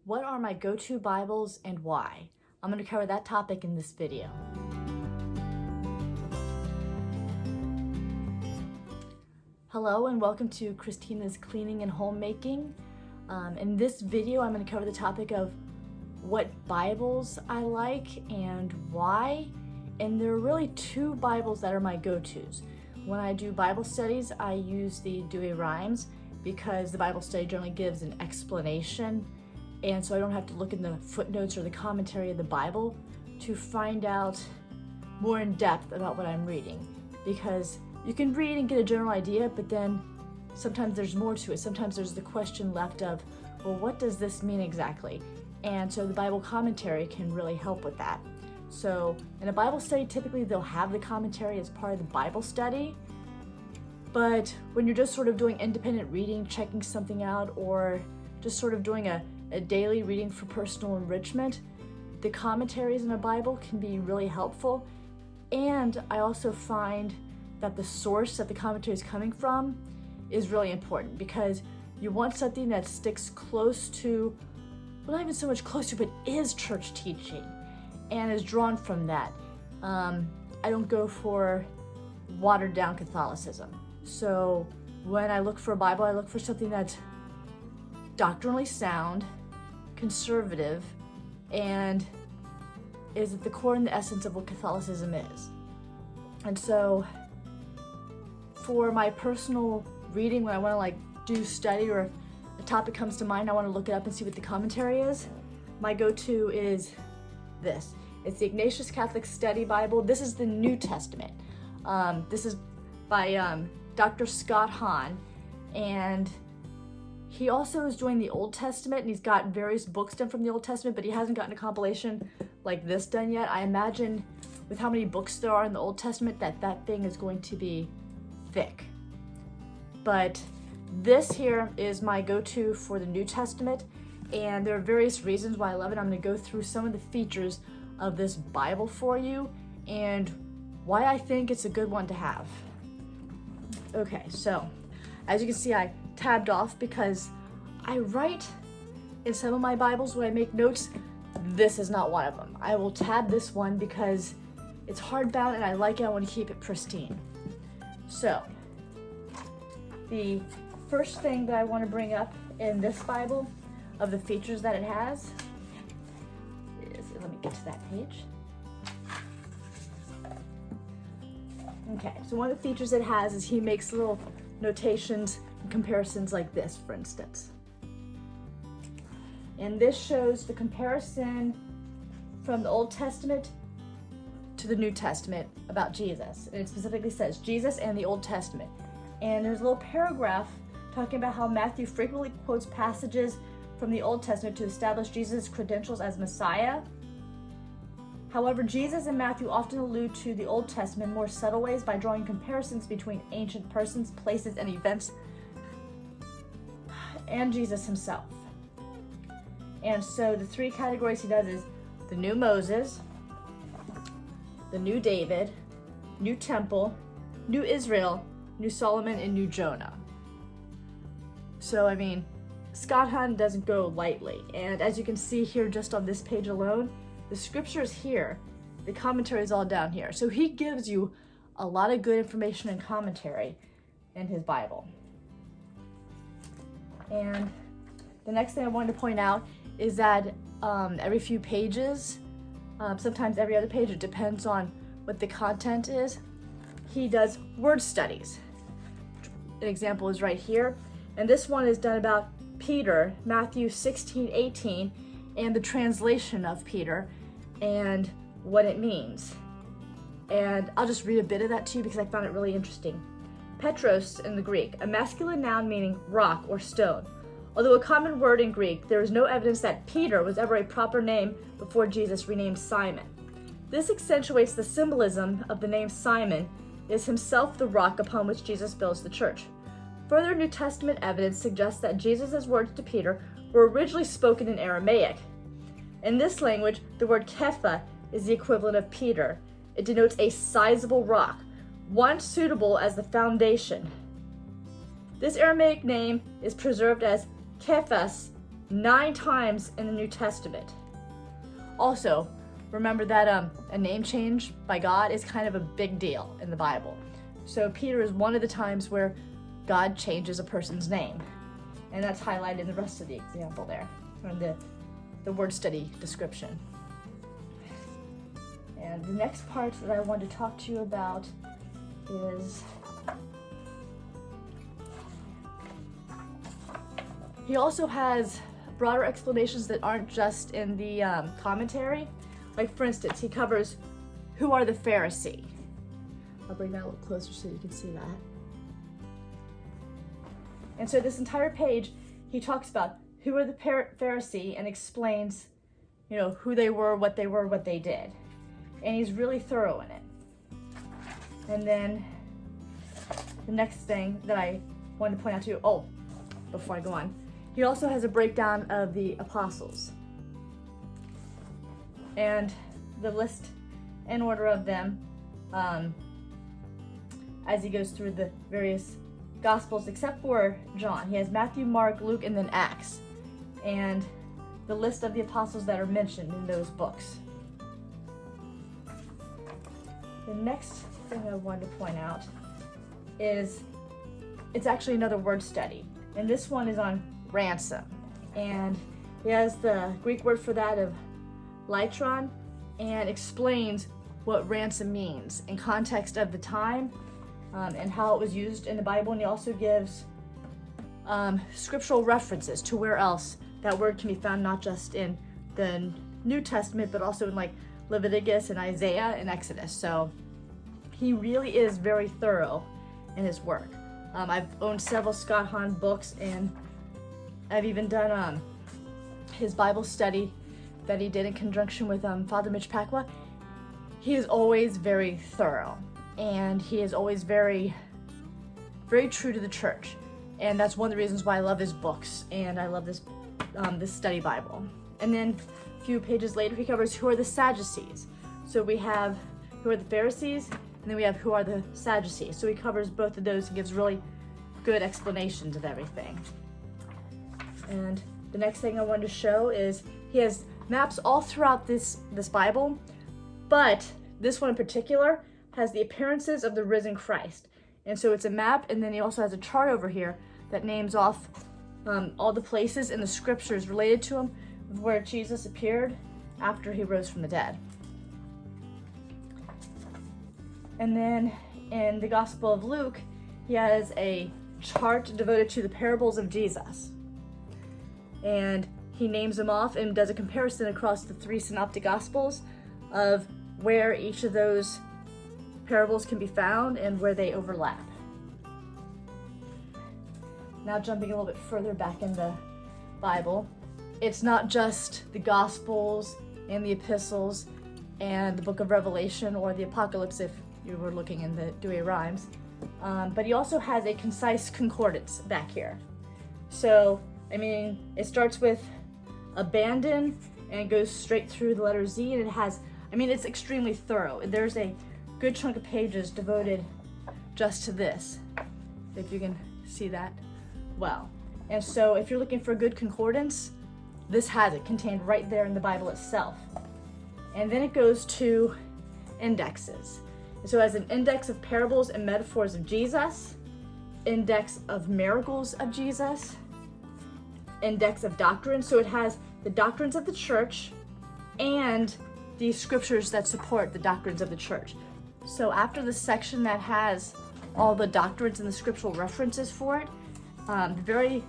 What are my go-to Bibles and why? I'm going to cover that topic in this video. Hello and welcome to Christina's Cleaning and Homemaking. In this video, I'm going to cover the topic of what Bibles I like and why. And there are really two Bibles that are my go-tos. When I do Bible studies, I use the reivew because the Bible study generally gives an explanation, and so I don't have to look in the footnotes or the commentary of the Bible to find out more in depth about what I'm reading. Because you can read and get a general idea, but then sometimes there's more to it. Sometimes there's the question left of, well, what does this mean exactly? And so the Bible commentary can really help with that. So in a Bible study, typically they'll have the commentary as part of the Bible study. But when you're just sort of doing independent reading, checking something out, or just sort of doing a daily reading for personal enrichment, the commentaries in a Bible can be really helpful. And I also find that the source that the commentary is coming from is really important, because you want something that sticks close to, well, not even so much close to, but is church teaching and is drawn from that. I don't go for watered down Catholicism. So when I look for a Bible, I look for something that's doctrinally sound, conservative, and is at the core and the essence of what Catholicism is. And so for my personal reading, when I want to do study, or if a topic comes to mind, I want to look it up and see what the commentary is, my go-to is this. It's the Ignatius Catholic Study Bible. This is the New Testament. This is by Dr. Scott Hahn, and he also is doing the Old Testament, and he's got various books done from the Old Testament, but he hasn't gotten a compilation like this done yet. I imagine with how many books there are in the Old Testament that thing is going to be thick. But this here is my go-to for the New Testament, and there are various reasons why I love it. I'm going to go through some of the features of this Bible for you and why I think it's a good one to have. Okay, so as you can see, I tabbed off because I write in some of my Bibles when I make notes. This is not one of them. I will tab this one because it's hardbound and I like it. I want to keep it pristine. So the first thing that I want to bring up in this Bible of the features that it has is, let me get to that page. Okay, so one of the features it has is he makes little notations and comparisons like this, for instance. And this shows the comparison from the Old Testament to the New Testament about Jesus. And it specifically says Jesus and the Old Testament. And there's a little paragraph talking about how Matthew frequently quotes passages from the Old Testament to establish Jesus' credentials as Messiah. However, Jesus and Matthew often allude to the Old Testament in more subtle ways by drawing comparisons between ancient persons, places, and events, and Jesus himself. And so the three categories he does is the new Moses, the new David, new temple, new Israel, new Solomon, and new Jonah. So, I mean, Scott Hahn doesn't go lightly. And as you can see here just on this page alone, the scripture is here, the commentary is all down here. So he gives you a lot of good information and commentary in his Bible. And the next thing I wanted to point out is that every few pages, sometimes every other page, it depends on what the content is, he does word studies. An example is right here. And this one is done about Peter, Matthew 16:18, and the translation of Peter and what it means. And I'll just read a bit of that to you because I found it really interesting. Petros in the Greek, a masculine noun meaning rock or stone. Although a common word in Greek, there is no evidence that Peter was ever a proper name before Jesus renamed Simon. This accentuates the symbolism of the name Simon is himself the rock upon which Jesus builds the church. Further New Testament evidence suggests that Jesus' words to Peter were originally spoken in Aramaic. In this language, the word kepha is the equivalent of Peter. It denotes a sizable rock, one suitable as the foundation. This Aramaic name is preserved as Kephas 9 times in the New Testament. Also, remember that a name change by God is kind of a big deal in the Bible. So Peter is one of the times where God changes a person's name. And that's highlighted in the rest of the example there, or the word study description. And the next part that I want to talk to you about is he also has broader explanations that aren't just in the commentary. Like, for instance, he covers who are the Pharisee. I'll bring that a little closer so you can see that. And so this entire page, he talks about who are the Pharisee and explains, who they were, what they did. And he's really thorough in it. And then the next thing that I wanted to point out to you, before I go on, he also has a breakdown of the apostles. And the list in order of them, as he goes through the various Gospels, except for John. He has Matthew, Mark, Luke, and then Acts. And the list of the apostles that are mentioned in those books. The next thing I wanted to point out is it's actually another word study. And this one is on ransom. And he has the Greek word for that of litron and explains what ransom means in context of the time and how it was used in the Bible. And he also gives scriptural references to where else that word can be found, not just in the New Testament, but also in like Leviticus and Isaiah and Exodus. So he really is very thorough in his work. I've owned several Scott Hahn books, and I've even done his Bible study that he did in conjunction with Father Mitch Pacwa. He is always very thorough, and he is always very, very true to the church. And that's one of the reasons why I love his books, and I love this study Bible. And then a few pages later, he covers who are the Sadducees. So we have who are the Pharisees, and then we have who are the Sadducees. So he covers both of those and gives really good explanations of everything. And the next thing I wanted to show is he has maps all throughout this Bible, but this one in particular has the appearances of the risen Christ. And so it's a map, and then he also has a chart over here that names off all the places in the scriptures related to him where Jesus appeared after he rose from the dead. And then in the Gospel of Luke, he has a chart devoted to the parables of Jesus. And he names them off and does a comparison across the 3 synoptic Gospels of where each of those parables can be found and where they overlap. Now jumping a little bit further back in the Bible, it's not just the Gospels and the epistles and the book of Revelation or the Apocalypse if you were looking in the Douay Rhymes, but he also has a concise concordance back here. So, it starts with abandon and goes straight through the letter Z, and it has, it's extremely thorough. There's a good chunk of pages devoted just to this, if you can see that well. And so if you're looking for a good concordance, this has it contained right there in the Bible itself. And then it goes to indexes. So it has an index of parables and metaphors of Jesus, index of miracles of Jesus, index of doctrine. So it has the doctrines of the church and the scriptures that support the doctrines of the church. So after the section that has all the doctrines and the scriptural references for it, the very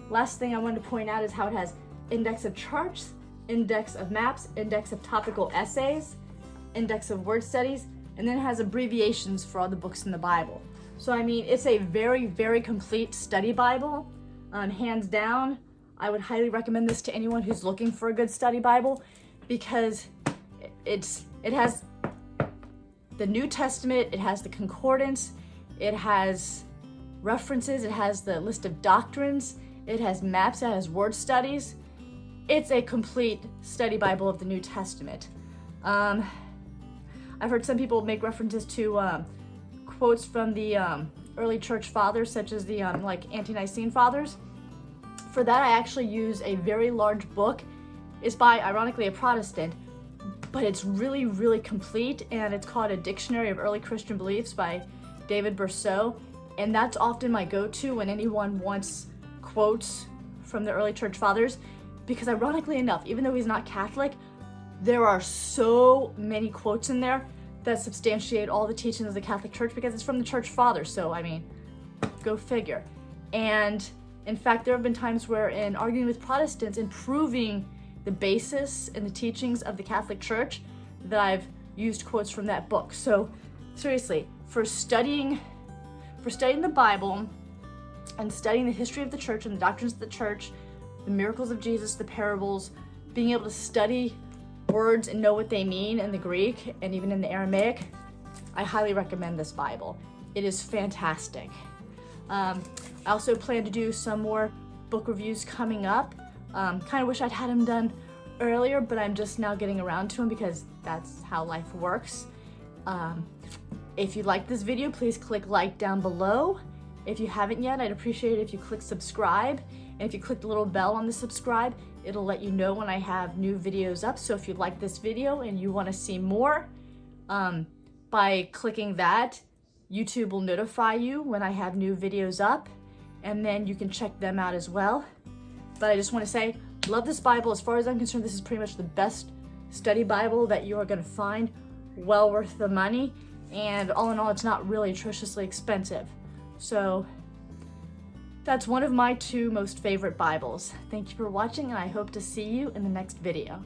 last thing I wanted to point out is how it has index of charts, index of maps, index of topical essays, index of word studies, and then it has abbreviations for all the books in the Bible. So it's a very, very complete study Bible. Hands down, I would highly recommend this to anyone who's looking for a good study Bible, because it has the New Testament, it has the concordance, it has references, it has the list of doctrines, it has maps, it has word studies. It's a complete study Bible of the New Testament. I've heard some people make references to quotes from the early church fathers, such as the ante-Nicene fathers. For that, I actually use a very large book. It's by, ironically, a Protestant, but it's really, really complete, and it's called A Dictionary of Early Christian Beliefs by David Berceau, and that's often my go-to when anyone wants quotes from the early church fathers, because ironically enough, even though he's not Catholic, there are so many quotes in there that substantiate all the teachings of the Catholic Church because it's from the church fathers, so I mean, go figure. And in fact, there have been times where in arguing with Protestants and proving the basis and the teachings of the Catholic Church that I've used quotes from that book. So seriously, for studying the Bible and studying the history of the church and the doctrines of the church, the miracles of Jesus, the parables, being able to study words and know what they mean in the Greek and even in the Aramaic, I highly recommend this Bible. It is fantastic. I also plan to do some more book reviews coming up. Kind of wish I'd had them done earlier, but I'm just now getting around to them because that's how life works. If you like this video, please click like down below. If you haven't yet, I'd appreciate it if you click subscribe. And if you click the little bell on the subscribe, it'll let you know when I have new videos up. So if you like this video and you want to see more, by clicking that, YouTube will notify you when I have new videos up, and then you can check them out as well. But I just want to say, love this Bible. As far as I'm concerned, this is pretty much the best study Bible that you are going to find. Well worth the money. And all in all, it's not really atrociously expensive. So that's one of my 2 most favorite Bibles. Thank you for watching, and I hope to see you in the next video.